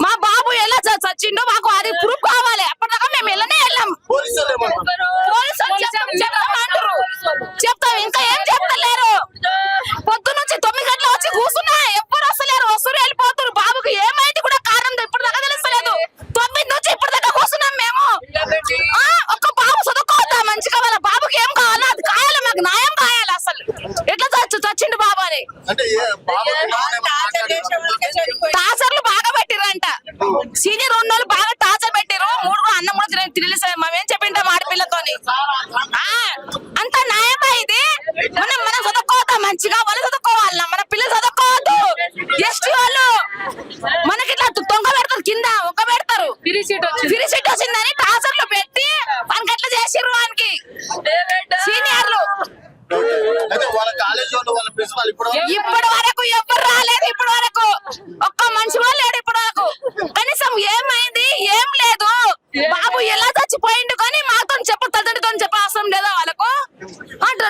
మా బాబు ఎలా చచ్చిండో మాకు అది ప్రూఫ్ కావాలి. అప్పటిదాకా మేము వెళ్ళనే వెళ్ళాం. చెప్తాం, ఇంకా ఏం చెప్తలేరు. పొద్దు నుంచి 9 గంటలు వచ్చి కూర్చున్నా, ఎవ్వరు వస్తలేరు. వస్తురు వెళ్ళిపోతారు. బాబుకి ఏమైంది కూడా కారణం ఇప్పుడు దాకా తెలుస్తలేదు. 9 నుంచి ఇప్పుడు దాకా కూర్చున్నాం మేము. ఒక్క బాబు చదువుకోవద్దా మంచిగా? వాళ్ళ బాబుకి ఏం కావాలో అది కాయాలి, మాకు న్యాయం కాయాలి. అసలు ఎట్లా చచ్చిండు బాబు అని టార్చర్లు బాగా పెట్టిరంట. సీనియర్ ఉన్నోళ్ళు బాగా టార్చర్ పెట్టిరు. 3 అన్నం కూడా తినలేదు. మేమేం చెప్పింటాం ఆడపిల్లతోని? అంత న్యాయమా ఇది? మనం చదువుకోవద్దా మంచిగా? వాళ్ళు చదువుకోవాలన్నా, మన పిల్లలు చదువుకోవద్దు. ఎస్టీ వాళ్ళు మనకి ఇట్లా తొంగ పెడతారు, కింద ఒక్క పెడతారు. ఫ్రీ సీట్ వచ్చిందని టార్చర్లు పెట్టి మనకి ఎట్లా చేసిర్రు వానికి సీనియర్లు. ఇప్పటి వరకు ఎవ్వరు రాలేదు. ఇప్పటి వరకు ఒక్క మనిషి వాళ్ళు లేడు. ఇప్పటి వరకు కనీసం ఏమైంది ఏం లేదు. బాబు ఎలా చచ్చిపోయిండు కానీ మాతో తల్లిదండ్రులతో చెప్ప అవసరం లేదా వాళ్ళకు?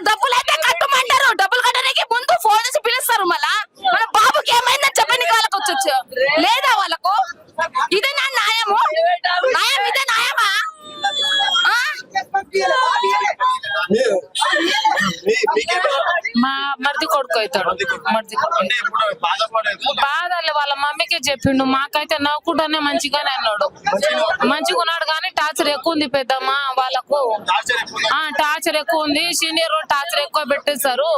డబ్బులు అయితే కట్టమంటారు. డబ్బులు కట్టడానికి ముందు ఫోన్ చేసి పిలుస్తారు. మళ్ళా మన బాబుకి ఏమైందని చెప్పడానికి వాళ్ళకు వచ్చొచ్చు లేదా వాళ్ళకు? ఇదే నా న్యాయము? న్యాయం ఇదే న్యాయమా? మా మరిది కొడుకు అవుతాడు. బాధలే వాళ్ళ మమ్మీకి చెప్పిండు. మాకైతే నవ్వుకుంటానే మంచిగానే అన్నాడు. మంచిగా ఉన్నాడు కానీ టార్చర్ ఎక్కువ ఉంది పెద్దమ్మ వాళ్ళకు. టార్చర్ ఎక్కువ ఉంది, సీనియర్ టార్చర్ ఎక్కువ పెట్టేశారు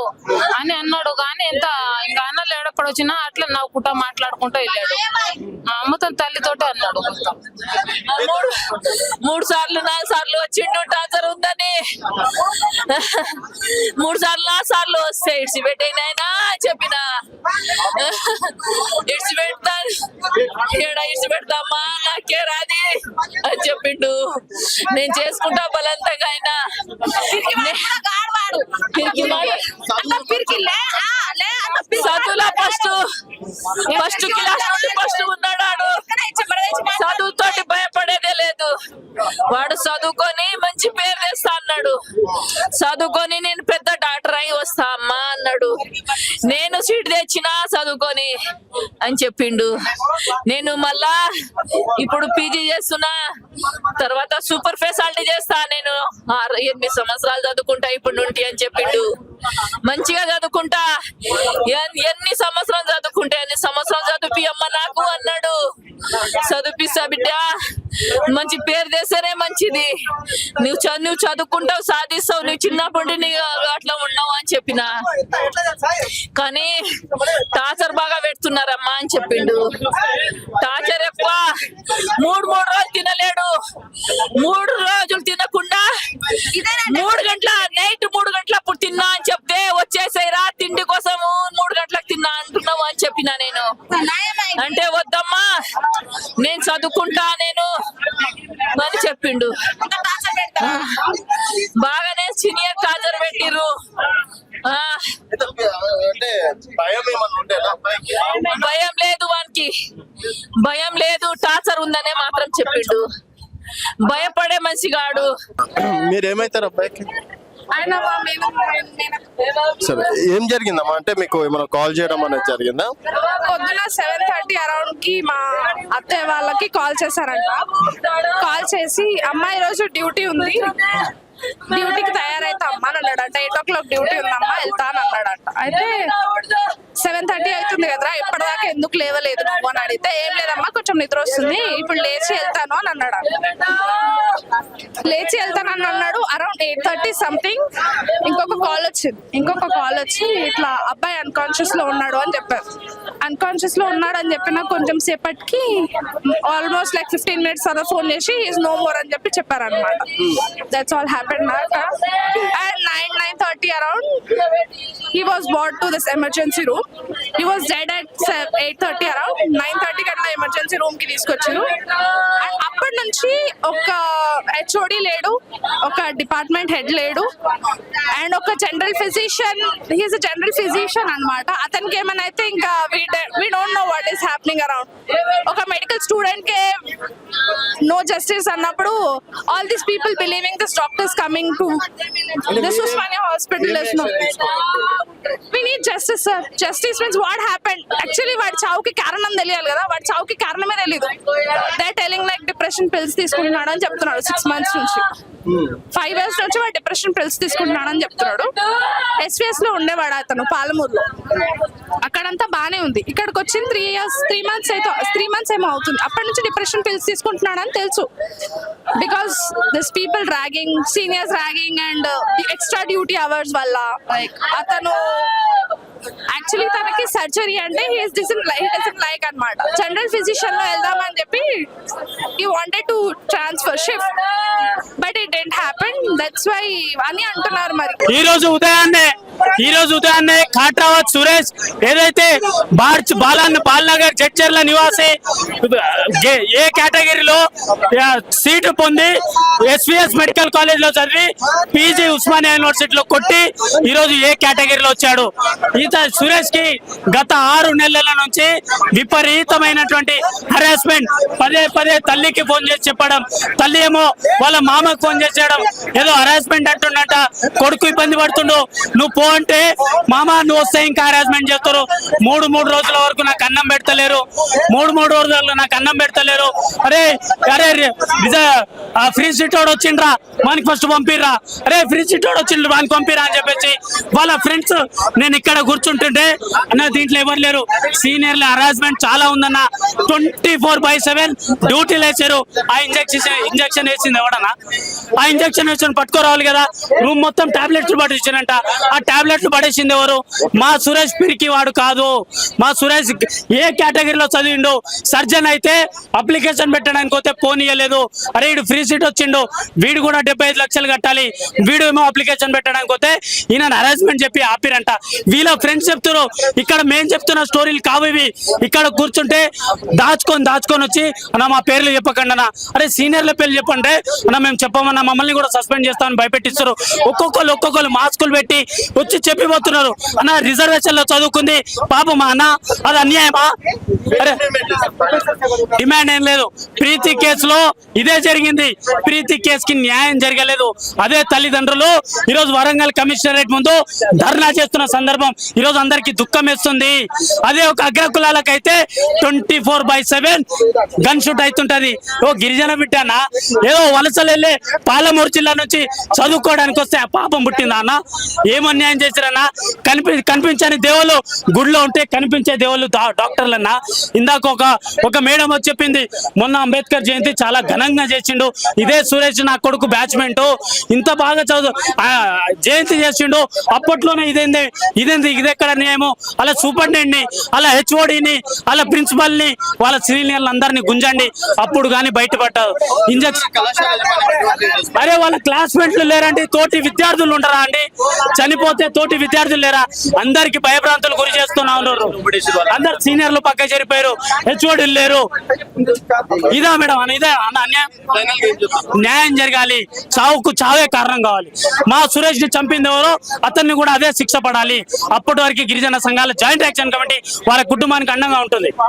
అని అన్నాడు. కానీ ఎంత ఇంకా అన్నలు ఎడపడి వచ్చినా అట్లా నవ్వుకుంటా మాట్లాడుకుంటూ వెళ్ళాడు. మొత్తం తల్లితోటి అన్నాడు. 3 సార్లు 4 సార్లు వచ్చిండు టార్చర్ ఉందని. 3 సార్లు 4 సార్లు వస్తే ఇడ్చి పెట్టినైనా చెప్పిన ఇడ్చి పెడతామా నాకే రాది అని చెప్పిండు. నేను చేసుకుంటా బలంతంగా అయినా చదువులా ఫస్ట్ క్లాస్ నుండి ఫస్ట్ ఉన్నాడు. చదువుతోటి భయపడేదే లేదు. వాడు చదువుకొని మంచి పేరు తెస్తా అన్నాడు. చదువుకొని నేను పెద్ద డాక్టర్ అయి వస్తా అమ్మా అన్నాడు. నేను సీట్ తెచ్చినా చదువుకొని అని చెప్పిండు. నేను మళ్ళా ఇప్పుడు పీజీ చేస్తున్నా, తర్వాత సూపర్ స్పెషాలిటీ చేస్తా. నేను 8 సంవత్సరాలు చదువుకుంటా ఇప్పుడు నుండి అని చెప్పిండు. మంచిగా చదువుకుంటా, ఎన్ని సంవత్సరాలు చదువుకుంటే అన్ని సంవత్సరాలు చదువుపి అమ్మ నాకు అన్నాడు. చదివిస్తా బిడ్డ, మంచి పేరు తెస్తేనే మంచిది. నువ్వు చదువుకుంటావు, సాధిస్తావు. నువ్వు చిన్నప్పటి నీకు అట్లా ఉన్నావు అని చెప్పిన. కానీ టార్చర్ బాగా పెడుతున్నారమ్మా అని చెప్పిండు. టార్చర్ ఎక్కువ. 3 రోజులు తినలేడు. 3 రోజులు తినకుండా 3 గంటల నైట్ 3 గంటలప్పుడు తిన్నా అని చెప్తే వచ్చేసాయిరా తిండి కోసము 3 గంటలకు తిన్నా అంటున్నావు అని చెప్పిన. నేను అంటే వద్దమ్మా నేను చదువుకుంటా నేను అని చెప్పిండు. బాగానే సీనియర్ టార్చర్ పెట్టిర్రు. భయం లేదు వానికి, భయం లేదు. టార్చర్ ఉందనే మాత్రం చెప్పిండు. భయపడే మనిషిగాడు. మీరేమైతారు అబ్బాయికి? సరే, ఏం జరిగిందమ్మా? అంటే మీకు ఏమైనా కాల్ చేయడం అనేది జరిగిందా? పొద్దున 7:30 అరౌండ్ కి మా అత్తయ్య వాళ్ళకి కాల్ చేశారంట. కాల్ చేసి అమ్మాయి రోజు డ్యూటీ ఉంది, డ్యూటీకి తయారైతే అమ్మా అని అన్నాడంట. 8 o'clock డ్యూటీ ఉందమ్మా వెళ్తా అని అన్నాడంట. అయితే 7:30 అవుతుంది కదరా, ఇప్పటిదాకా ఎందుకు లేవలేదు నువ్వు అని అడిగితే ఏం లేదమ్మా కొంచెం నిద్ర వస్తుంది, ఇప్పుడు లేచి వెళ్తాను అని అన్నాడు. లేచి వెళ్తానని అన్నాడు. అరౌండ్ 8:30 సంథింగ్ ఇంకొక కాల్ వచ్చి ఇట్లా అబ్బాయి అన్కాన్షియస్ లో ఉన్నాడు అని చెప్పారు. అన్కాన్షియస్ లో ఉన్నాడు అని చెప్పిన కొంచెం సేపటికి ఆల్మోస్ట్ లైక్ 15 minutes తర్వాత ఫోన్ చేసి ఈజ్ నో మోర్ అని చెప్పారు అనమాట. That's all happened. At 9:30 around he was brought to this emergency room. He was dead at 8:30 around. 9:30 కట్లా ఎమర్జెన్సీ రూమ్ కి తీసుకొచ్చారు. అండ్ అప్పటి నుంచి ఒక హెచ్ఓడి లేడు, ఒక డిపార్ట్మెంట్ హెడ్ లేడు, అండ్ ఒక general physician. He is a general physician అనమాట. అతనికి ఏమైనా అయితే ఇంకా we don't know what is happening around. ఒక మెడికల్ స్టూడెంట్ కే no justice అన్నప్పుడు all these people believing this doctors coming to this Usmania hospital is no. We need justice, sir. Justice means what happened. Actually, వాడి చావుకి కారణం తెలియాలి కదా, వాడి చావుకి కారణమే తెలియదు. They telling like depression pills తీసుకుంటున్నాడు అని చెప్తున్నాడు 6 months నుంచి. 5 years నుంచి వాడు డిప్రెషన్ పిల్స్ తీసుకుంటున్నాడు అని చెప్తున్నాడు. SVS లో ఉండేవాడు అతను పాలమూరులో. అక్కడంతా బానే ఉంది. ఇక్కడికి వచ్చిన 3 months ఏమో అవుతుంది. అప్పటి నుంచి డిప్రెషన్ పిల్స్ తీసుకుంటున్నాడు అని తెలుసు. Because this people ragging, seniors ragging and extra duty hours వల్ల లైక్ అతను యాక్చువల్లీ తనకి సర్జరీ అంటే హీ డజంట్ లైక్ అన్నమాట. జనరల్ ఫిజిషియన్ లో వెళ్దామని చెప్పి he wanted to transfer shift but it didn't happen. That's why అని అంటున్నారు. మరి ఈ రోజు ఉదయాన్నే కాట్రావత్ సురేష్ ఏదైతే బాలనగర్ జడ్చర్ల నివాసి ఏ కేటగిరీలో సీటు పొంది SVS మెడికల్ కాలేజ్ లో చదివి PG ఉస్మానియా యూనివర్సిటీలో కొట్టి ఈ రోజు ఏ కేటగిరీలో వచ్చాడు. సురేష్ కి గత 6 నెలల నుంచి విపరీతమైనటువంటి హరాస్మెంట్, పదే తల్లికి ఫోన్ చేసి చెప్పడం, తల్లి ఏమో వాళ్ళ మామకు ఫోన్ చేసేయడం, ఏదో హరాస్మెంట్ అంటుండట, కొడుకు ఇబ్బంది పడుతుండు, నువ్వు పో అంటే మామ నువ్వు వస్తే ఇంకా హరాస్మెంట్ చేస్తారు. 3 రోజుల వరకు నాకు అన్నం పెడతలేరు, 3 రోజులు నాకు అన్నం పెడతలేరు. అరే ఫ్రీ సీట్ వాడు వచ్చిండ్రా వానికి ఫస్ట్ పంపిర్రా, అరే ఫ్రీ సీట్ వాడు వచ్చిండ్రు వానికి పంపిరా అని చెప్పేసి వాళ్ళ ఫ్రెండ్స్ నేను ఇక్కడ కూర్చుంటుంటే అన్న దీంట్లో ఎవరు లేరు, సీనియర్ల హరాస్మెంట్ చాలా ఉందన్న. 24/7 డ్యూటీలు వేసారు. ఆ ఇంజక్షన్ వేసింది ఎవడన్నా? ఆ ఇంజక్షన్ వేసిన పట్టుకోరావాలి కదా. రూమ్ మొత్తం టాబ్లెట్లు పడేసారంట. ఆ టాబ్లెట్లు పడేసింది ఎవరు? మా సురేష్ పిరికి వాడు కాదు. మా సురేష్ ఏ కేటగిరీలో చదివిండు? సర్జన్ అయితే అప్లికేషన్ పెట్టడానికి పోతే పోనీయలేదు. అరే వీడు ఫ్రీ సీట్ వచ్చిండు, వీడు కూడా 75 లక్షలు కట్టాలి, వీడు ఏమో అప్లికేషన్ పెట్టడానికి పోతే ఈయన హరాస్మెంట్ చెప్పి ఆపిరంట. వీళ్ళ ఫ్రెండ్స్ చెప్తారు, ఇక్కడ మేము చెప్తున్న స్టోరీలు కావు ఇవి. ఇక్కడ కూర్చుంటే దాచుకొని వచ్చి అన్న మా పేర్లు చెప్పకండి అన్న, అరే సీనియర్ల పేర్లు చెప్పండి అన్న మేము చెప్పమన్నా, మమ్మల్ని కూడా సస్పెండ్ చేస్తామని భయపెట్టిస్తారు. ఒక్కొక్కరు మాస్కులు పెట్టి వచ్చి చెప్పిపోతున్నారు. అన్న రిజర్వేషన్ లో చదువుకుంది పాపం అన్న, అది అన్యాయమా? అరే డిమాండ్ ఏం లేదు. ప్రీతి కేసులో ఇదే జరిగింది. ప్రీతి కేసుకి న్యాయం జరగలేదు. అదే తల్లిదండ్రులు ఈరోజు వరంగల్ కమిషనరేట్ ముందు ధర్నా చేస్తున్న సందర్భం ఈరోజు అందరికి దుఃఖం వేస్తుంది. అదే ఒక అగ్రకులాలకైతే 24/7 గన్ షూట్ అవుతుంటది. ఓ గిరిజన బిడ్డనా ఏదో వలసలు వెళ్ళి పాలమూరు జిల్లా నుంచి చదువుకోవడానికి వస్తే ఆ పాపం పుట్టిందా అన్న? ఏం అన్యాయం చేశారన్నా? కనిపించని దేవుళ్ళు గుడిలో ఉంటే కనిపించే దేవుళ్ళు డాక్టర్లన్నా. ఇందాక ఒక మేడం వచ్చి చెప్పింది, మొన్న అంబేద్కర్ జయంతి చాలా ఘనంగా చేసిండు, ఇదే సురేష్ నా కొడుకు బ్యాచ్మెంట్ ఇంత బాగా జయంతి చేసిండు, అప్పట్లోనే ఇదెక్కడ న్యాయము? అలా సూపరింటెండెంట్ ని, అలా HODని, అలా ప్రిన్సిపల్ ని, వాళ్ళ సీనియర్లు అందరినీ గుంజండి, అప్పుడు కానీ బయటపడ్డారు. ఇంజక్షన్ అరే వాళ్ళ క్లాస్మేట్లు లేరండి, తోటి విద్యార్థులు ఉండరా అండి? చనిపోతే తోటి విద్యార్థులు లేరా? అందరికి భయభ్రాంతులు గురి చేస్తున్నా ఉన్నారు. అందరు సీనియర్లు పక్క చేరిపోయారు, HODలు లేరు. ఇదా మేడం ఇదే అన్న అన్యాయం? న్యాయం జరగాలి. చావే కారణం కావాలి. మా సురేష్ ని చంపింది ఎవరో అతన్ని కూడా అదే శిక్ష పడాలి. అప్పటి వరకు గిరిజన సంఘాల జాయింట్ యాక్షన్ కమిటీ వాళ్ళ కుటుంబానికి అండంగా ఉంటుంది.